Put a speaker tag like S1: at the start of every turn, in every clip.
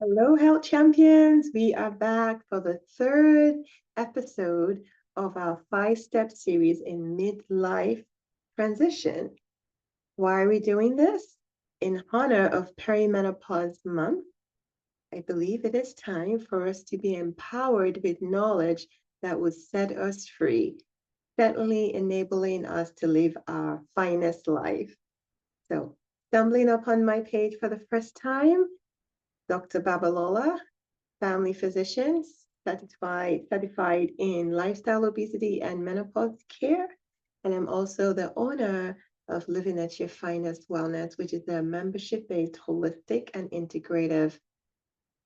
S1: Hello, health champions. We are back for the third episode of our 5-step series in midlife transition. Why are we doing this? In honor of perimenopause month, I believe it is time for us to be empowered with knowledge that will set us free, certainly enabling us to live our finest life. So, stumbling upon my page for the first time, Dr. Babalola, family physician, certified in lifestyle obesity and menopause care. And I'm also the owner of Living at Your Finest Wellness, which is a membership-based, holistic, and integrative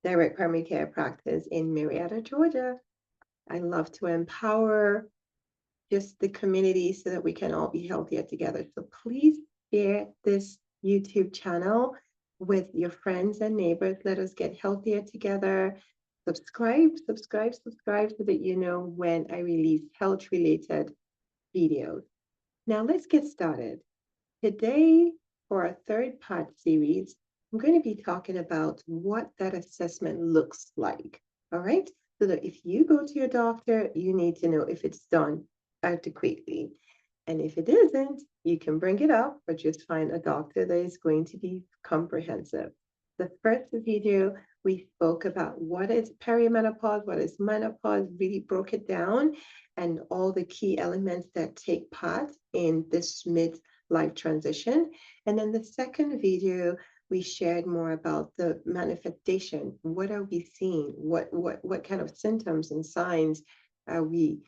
S1: direct primary care practice in Marietta, Georgia. I love to empower just the community so that we can all be healthier together. So please share this YouTube channel with your friends and neighbors. Let us get healthier together. Subscribe so that you know when I release health-related videos. Now let's get started. Today, for our third part series, I'm going to be talking about what that assessment looks like. All right? So that if you go to your doctor, you need to know if it's done adequately. And if it isn't, you can bring it up or just find a doctor that is going to be comprehensive. The first video, we spoke about what is perimenopause, what is menopause, really broke it down, and all the key elements that take part in this midlife transition. And then the second video, we shared more about the manifestation. What are we seeing? What kind of symptoms and signs are we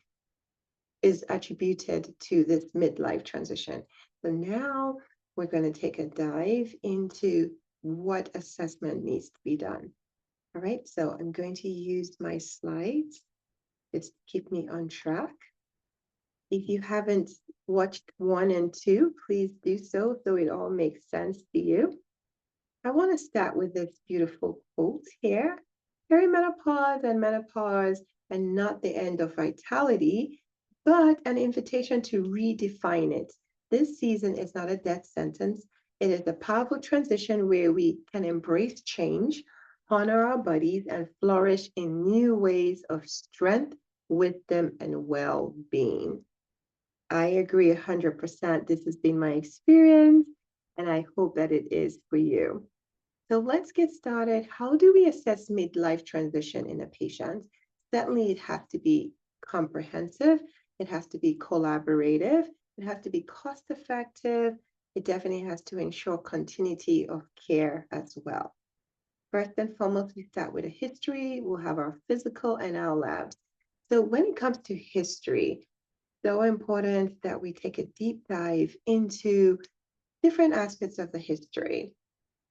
S1: is attributed to this midlife transition? So now we're going to take a dive into what assessment needs to be done. All right, so I'm going to use my slides just to keep me on track. If you haven't watched 1 and 2, please do so it all makes sense to you. I want to start with this beautiful quote here. Perimenopause and menopause and not the end of vitality, but an invitation to redefine it. This season is not a death sentence. It is a powerful transition where we can embrace change, honor our bodies, and flourish in new ways of strength, wisdom, and well-being. I agree 100%. This has been my experience, and I hope that it is for you. So let's get started. How do we assess midlife transition in a patient? Certainly, it has to be comprehensive. It has to be collaborative. It has to be cost effective. It definitely has to ensure continuity of care as well. First and foremost, we start with a history. We'll have our physical and our labs. So when it comes to history, so important that we take a deep dive into different aspects of the history.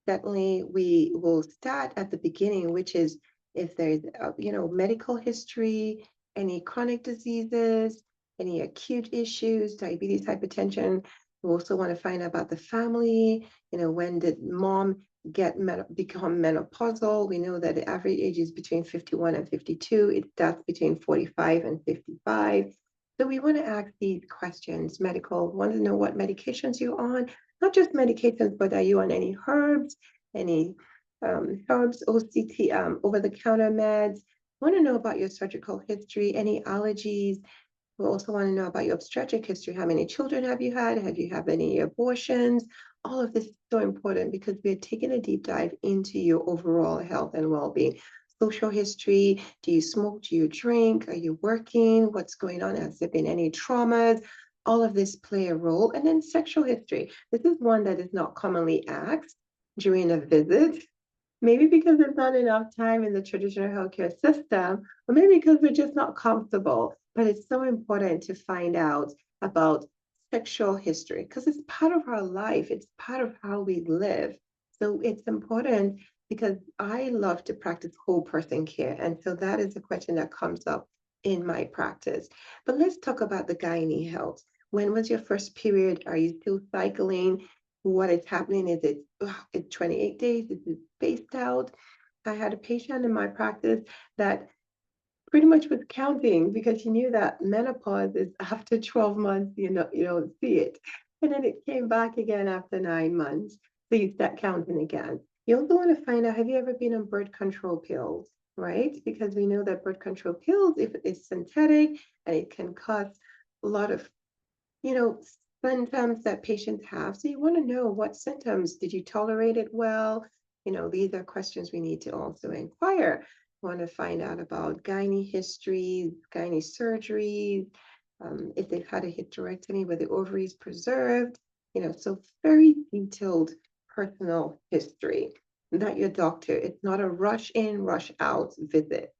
S1: Certainly, we will start at the beginning, which is if there's, medical history, any chronic diseases, any acute issues, diabetes, hypertension. We also want to find out about the family. When did mom become menopausal? We know that the average age is between 51 and 52. It starts between 45 and 55. So we want to ask these questions. Medical, want to know what medications you're on, not just medications, but are you on any herbs, any herbs, OCT, over-the-counter meds? Want to know about your surgical history, any allergies. We also want to know about your obstetric history. How many children have you had? Have you had any abortions? All of this is so important because we're taking a deep dive into your overall health and well-being. Social history, do you smoke, do you drink, are you working, what's going on, has there been any traumas? All of this play a role. And then sexual history. This is one that is not commonly asked during a visit, maybe because there's not enough time in the traditional healthcare system, or maybe because we're just not comfortable. But it's so important to find out about sexual history because it's part of our life, it's part of how we live. So it's important because I love to practice whole person care. And so that is a question that comes up in my practice. But let's talk about the gynae health. When was your first period? Are you still cycling? What is happening? Is it 28 days? Is it spaced out? I had a patient in my practice that pretty much was counting because she knew that menopause is after 12 months, you don't see it. And then it came back again after 9 months. So you start counting again. You also want to find out, have you ever been on birth control pills, right? Because we know that birth control pills, if it's synthetic and it can cause a lot of, you know, symptoms that patients have. So you want to know what symptoms, did you tolerate it well? These are questions we need to also inquire. Want to find out about gynae history, gynae surgeries, if they've had a hysterectomy where the ovaries preserved, so very detailed personal history. Not your doctor. It's not a rush in, rush out visit.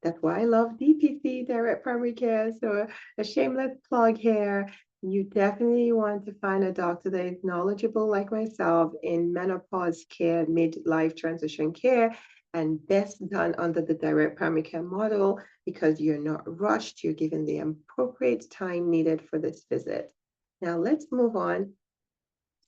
S1: That's why I love DPC, direct primary care. So a shameless plug here. You definitely want to find a doctor that is knowledgeable like myself in menopause care, midlife transition care, and best done under the direct primary care model because you're not rushed. You're given the appropriate time needed for this visit. Now let's move on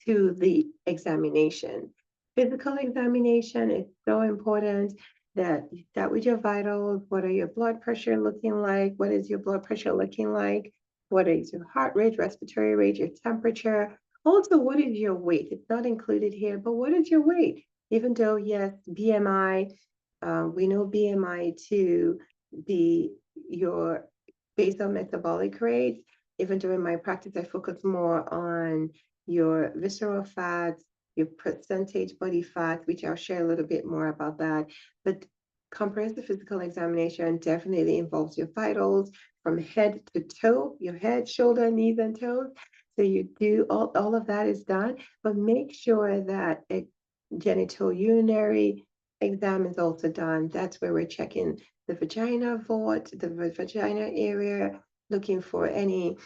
S1: to the examination. Physical examination is so important that you start with your vitals. What are your blood pressure looking like? What is your blood pressure looking like? What is your heart rate, respiratory rate, your temperature? Also, what is your weight? It's not included here, but what is your weight? Even though, yes, BMI, we know BMI to be your basal metabolic rate. Even during my practice, I focus more on your visceral fats, your percentage body fat, which I'll share a little bit more about that. But comprehensive physical examination definitely involves your vitals from head to toe, your head, shoulder, knees, and toes. So you do all of that is done, but make sure that a genital urinary exam is also done. That's where we're checking the vagina vault, the vagina area, looking for any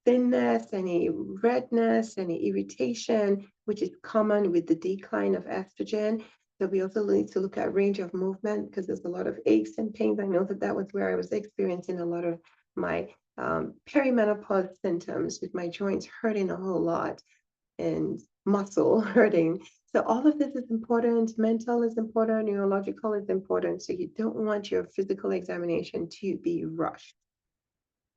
S1: thinness, any redness, any irritation, which is common with the decline of estrogen. So we also need to look at range of movement because there's a lot of aches and pains. I know that that was where I was experiencing a lot of my perimenopause symptoms with my joints hurting a whole lot and muscle hurting. So all of this is important. Mental is important. Neurological is important. So you don't want your physical examination to be rushed.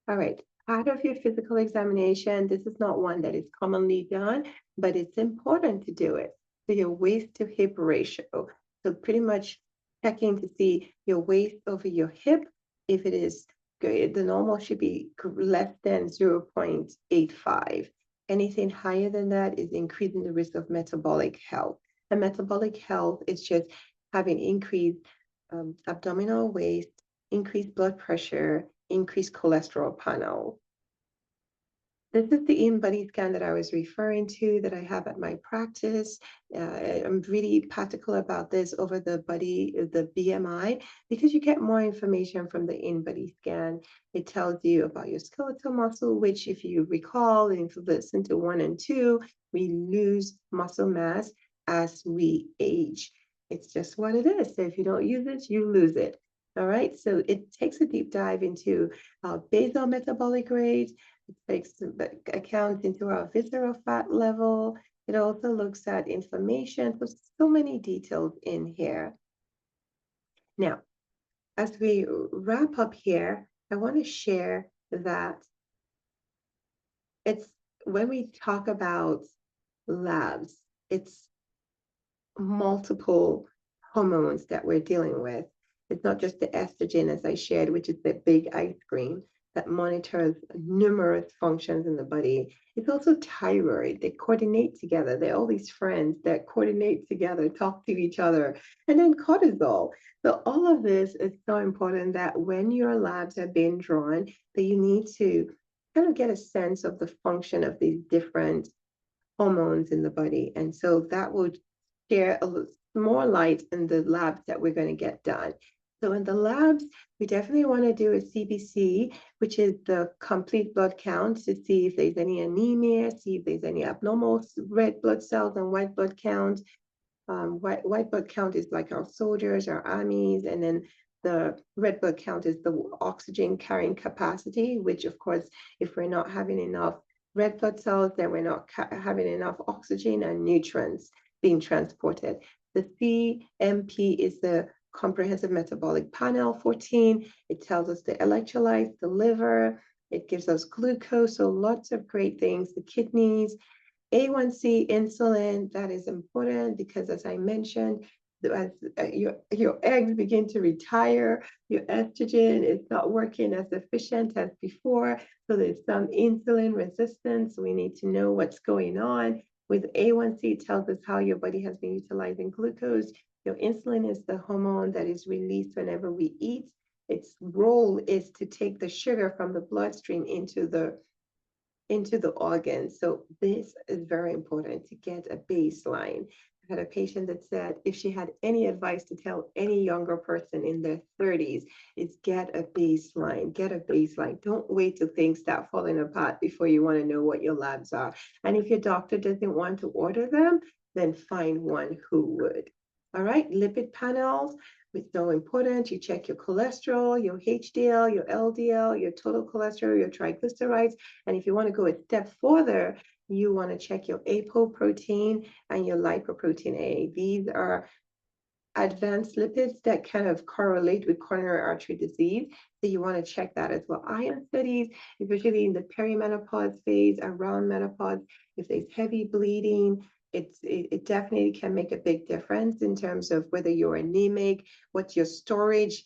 S1: All right, part of your physical examination, this is not one that is commonly done, but it's important to do it. So your waist to hip ratio. So pretty much checking to see your waist over your hip. If it is good, the normal should be less than 0.85. Anything higher than that is increasing the risk of metabolic health. And metabolic health is just having increased abdominal waist, increased blood pressure, increased cholesterol panel. This is the in-body scan that I was referring to that I have at my practice. I'm really particular about this over the BMI, because you get more information from the in-body scan. It tells you about your skeletal muscle, which if you recall, and if you listen to 1 and 2, we lose muscle mass as we age. It's just what it is. So if you don't use it, you lose it. All right, so it takes a deep dive into basal metabolic rate. It takes account into our visceral fat level. It also looks at inflammation. So many details in here. Now, as we wrap up here, I want to share that it's when we talk about labs, it's multiple hormones that we're dealing with. It's not just the estrogen, as I shared, which is the big ice cream that monitors numerous functions in the body. It's also thyroid. They coordinate together. They're all these friends that coordinate together, talk to each other. And then cortisol. So all of this is so important that when your labs are being drawn, that you need to kind of get a sense of the function of these different hormones in the body. And so that will share more light in the labs that we're going to get done. So in the labs, we definitely want to do a CBC, which is the complete blood count to see if there's any anemia, see if there's any abnormal red blood cells and white blood count. White blood count is like our soldiers, our armies, and then the red blood count is the oxygen carrying capacity, which of course, if we're not having enough red blood cells, then we're not having enough oxygen and nutrients being transported. The CMP is the comprehensive metabolic panel 14. It tells us the electrolytes, the liver, it gives us glucose, so lots of great things, the kidneys. A1C insulin, that is important because as I mentioned, as your eggs begin to retire, your estrogen is not working as efficient as before. So there's some insulin resistance. We need to know what's going on. With A1C, it tells us how your body has been utilizing glucose. Your insulin is the hormone that is released whenever we eat. Its role is to take the sugar from the bloodstream into the organs. So this is very important to get a baseline. I had a patient that said if she had any advice to tell any younger person in their 30s, it's get a baseline, get a baseline. Don't wait till things start falling apart before you want to know what your labs are. And if your doctor doesn't want to order them, then find one who would. All right, lipid panels. It's so important. You check your cholesterol, your HDL, your LDL, your total cholesterol, your triglycerides. And if you want to go a step further, you want to check your apoprotein and your lipoprotein A. These are advanced lipids that kind of correlate with coronary artery disease. So you want to check that as well. Iron studies, especially in the perimenopause phase, around menopause, if there's heavy bleeding, it definitely can make a big difference in terms of whether you're anemic, what's your storage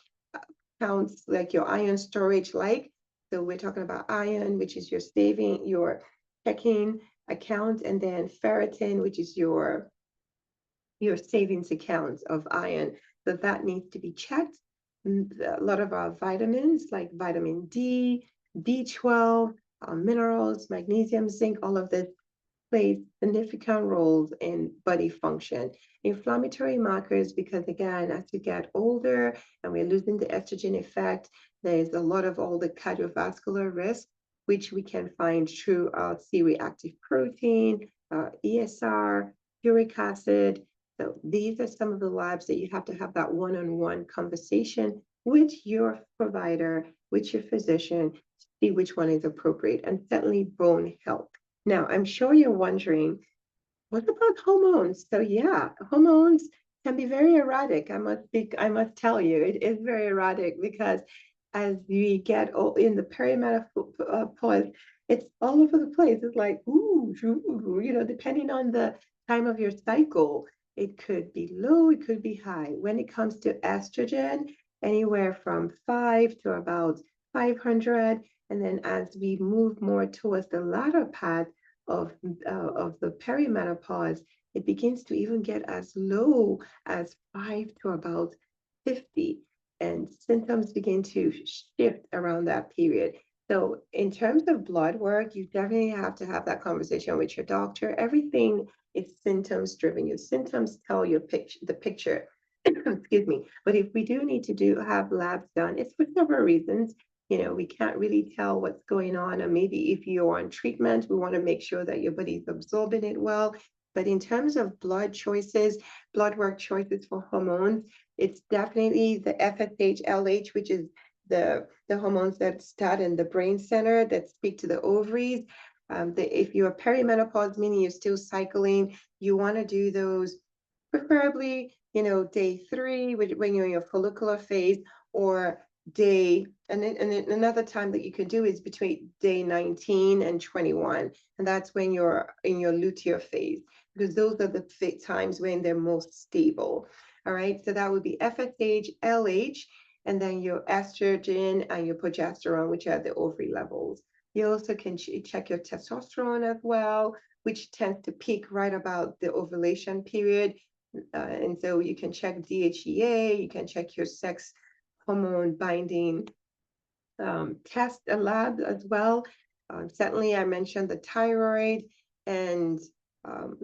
S1: counts, like your iron storage like. So we're talking about iron, which is your saving, your checking account, and then ferritin, which is your savings accounts of iron. So that needs to be checked. A lot of our vitamins like vitamin D, B12, minerals, magnesium, zinc, all of this plays significant roles in body function. Inflammatory markers, because again, as you get older and we're losing the estrogen effect, there's a lot of all the cardiovascular risk, which we can find through C-reactive protein, ESR, uric acid. So these are some of the labs that you have to have that one-on-one conversation with your provider, with your physician, to see which one is appropriate, and certainly bone health. Now, I'm sure you're wondering, what about hormones? So yeah, hormones can be very erratic. I must tell you, it is very erratic because as we get in the perimenopause, it's all over the place. It's like, ooh, depending on the time of your cycle, it could be low, it could be high. When it comes to estrogen, anywhere from 5 to about 500. And then as we move more towards the latter part of the perimenopause, it begins to even get as low as 5 to about 50. And symptoms begin to shift around that period. So, in terms of blood work, you definitely have to have that conversation with your doctor. Everything is symptoms driven. Your symptoms tell your the picture. Excuse me. But if we do need to have labs done, it's for several reasons. We can't really tell what's going on. Or maybe if you're on treatment, we want to make sure that your body's absorbing it well. But in terms of blood choices, blood work choices for hormones, it's definitely the FSH, LH, which is the hormones that start in the brain center that speak to the ovaries. If you're perimenopause, meaning you're still cycling, you want to do those preferably, day 3 when you're in your follicular phase, or and another time that you can do is between day 19 and 21, and that's when you're in your luteal phase, because those are the times when they're most stable. All right, so that would be FSH, LH, and then your estrogen and your progesterone, which are the ovary levels. You also can check your testosterone as well, which tends to peak right about the ovulation period. And so you can check DHEA, you can check your sex hormone binding test lab as well. Certainly, I mentioned the thyroid. And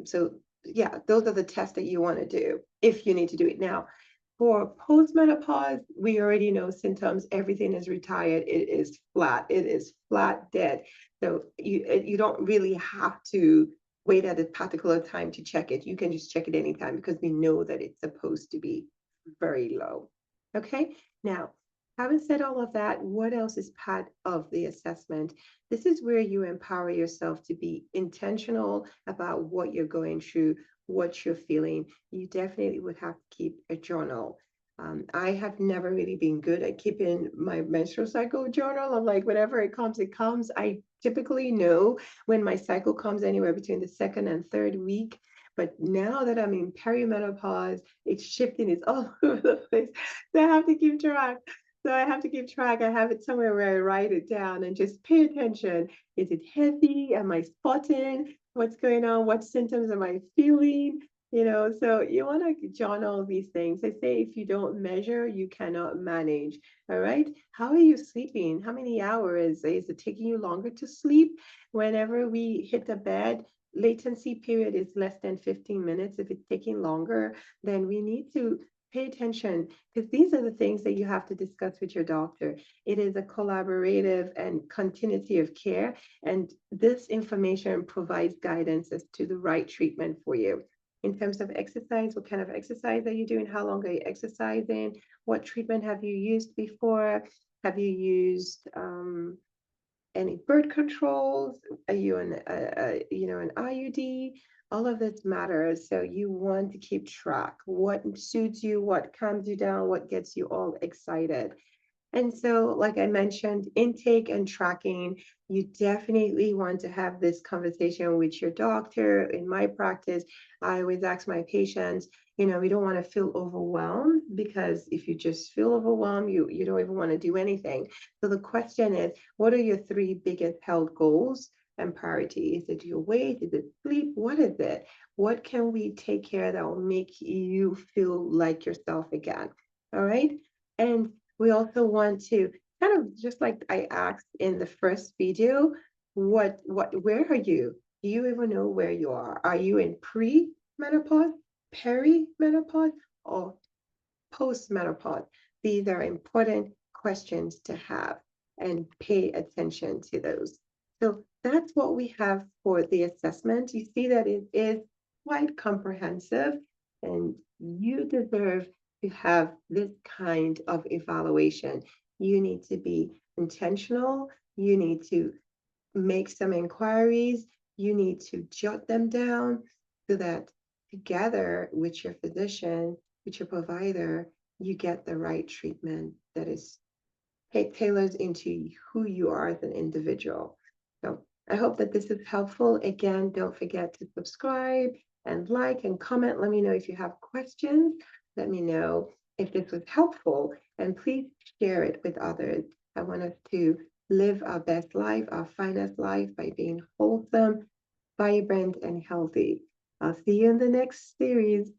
S1: so, yeah, those are the tests that you want to do if you need to do it now. For postmenopause, we already know symptoms. Everything is retired. It is flat. It is flat dead. So you don't really have to wait at a particular time to check it. You can just check it anytime because we know that it's supposed to be very low. Okay, now, having said all of that, what else is part of the assessment? This is where you empower yourself to be intentional about what you're going through, what you're feeling. You definitely would have to keep a journal. I have never really been good at keeping my menstrual cycle journal. I'm like, whenever it comes, it comes. I typically know when my cycle comes anywhere between the second and third week. But now that I'm in perimenopause, it's shifting, it's all over the place. So I have to keep track. So I have to keep track. I have it somewhere where I write it down and just pay attention. Is it heavy? Am I spotting? What's going on? What symptoms am I feeling? So you want to journal these things. They say if you don't measure, you cannot manage. All right. How are you sleeping? How many hours? Is it taking you longer to sleep? Whenever we hit the bed, latency period is less than 15 minutes. If it's taking longer, then we need to pay attention because these are the things that you have to discuss with your doctor. It is a collaborative and continuity of care, and this information provides guidance as to the right treatment for you. In terms of exercise, what kind of exercise are you doing? How long are you exercising? What treatment have you used before? Have you used any birth controls? Are you an IUD? All of this matters. So you want to keep track. What suits you, what calms you down, what gets you all excited. And so, like I mentioned, intake and tracking, you definitely want to have this conversation with your doctor. In my practice, I always ask my patients, we don't want to feel overwhelmed because if you just feel overwhelmed, you don't even want to do anything. So the question is, what are your three biggest health goals and priorities? Is it your weight? Is it sleep? What is it? What can we take care that will make you feel like yourself again? All right. And we also want to kind of just like I asked in the first video, where are you? Do you even know where you are? Are you in pre-menopause, perimenopause, or post-menopause? These are important questions to have and pay attention to those. So that's what we have for the assessment. You see that it is quite comprehensive, and you deserve to have this kind of evaluation. You need to be intentional. You need to make some inquiries. You need to jot them down so that together with your physician, with your provider, you get the right treatment that is tailored into who you are as an individual. So I hope that this is helpful. Again, don't forget to subscribe and like and comment. Let me know if you have questions. Let me know if this was helpful, and please share it with others. I want us to live our best life, our finest life by being wholesome, vibrant, and healthy. I'll see you in the next series.